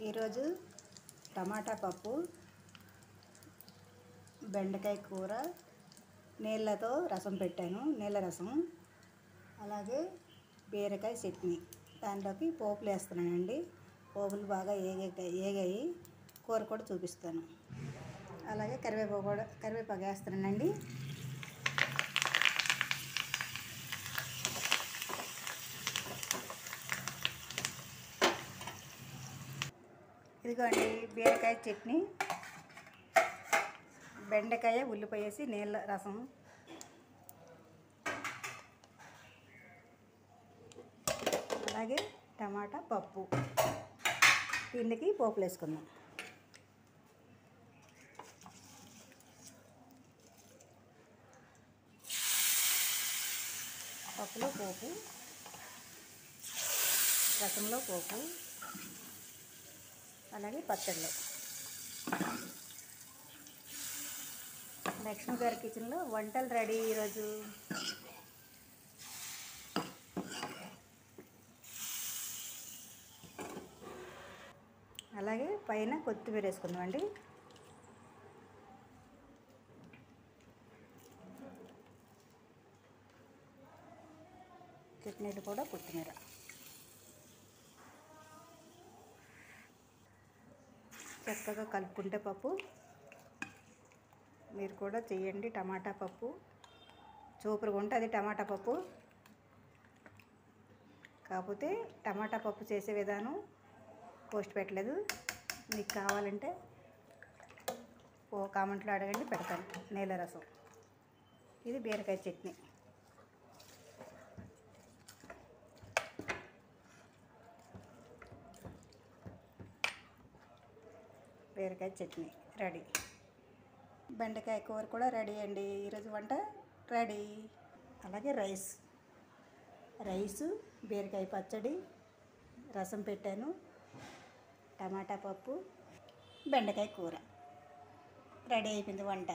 ఈరోజు టమాటా పప్పు, బెండకాయ కూర, నీళ్ళతో రసం పెట్టాను, నీళ్ళ రసం. అలాగే బీరకాయ చట్నీ. దాంట్లోకి పోపులు వేస్తున్నానండి. పోపులు బాగా ఏగాయి, కూర కూడా చూపిస్తాను. అలాగే కరివేపాకు వేస్తున్నానండి. ఇదిగోండి బీరకాయ చట్నీ, బెండకాయ ఉల్లిపాయ వేసి నీళ్ళ రసం, అలాగే టమాటా పప్పు. దీనికి పోపులు వేసుకుందాం. పప్పులో పోపు, రసంలో పోపు, అలాగే పచ్చళ్ళు. లక్ష్మి గారి కిచెన్లో వంటలు రెడీ ఈరోజు. అలాగే పైన కొత్తిమీర వేసుకుందామండి. చట్నీలు కూడా కొత్తిమీర. చక్కగా కలుపుకుంటే పప్పు. మీరు కూడా చేయండి. టమాటా పప్పు సూపర్గా ఉంటుంది. టమాటా పప్పు కాకపోతే టమాటా పప్పు చేసే విధానం పోస్ట్ పెట్టలేదు. మీకు కావాలంటే కామెంట్లో అడగండి, పెడతాను. నీళ్ళ రసం. ఇది బీరకాయ చట్నీ. బీరకాయ చట్నీ రెడీ. బెండకాయ కూర కూడా రెడీ అండి. ఈరోజు వంట రెడీ. అలాగే రైసు, బీరకాయ పచ్చడి, రసం పెట్టాను, టమాటా పప్పు, బెండకాయ కూర రెడీ అయిపోయింది వంట.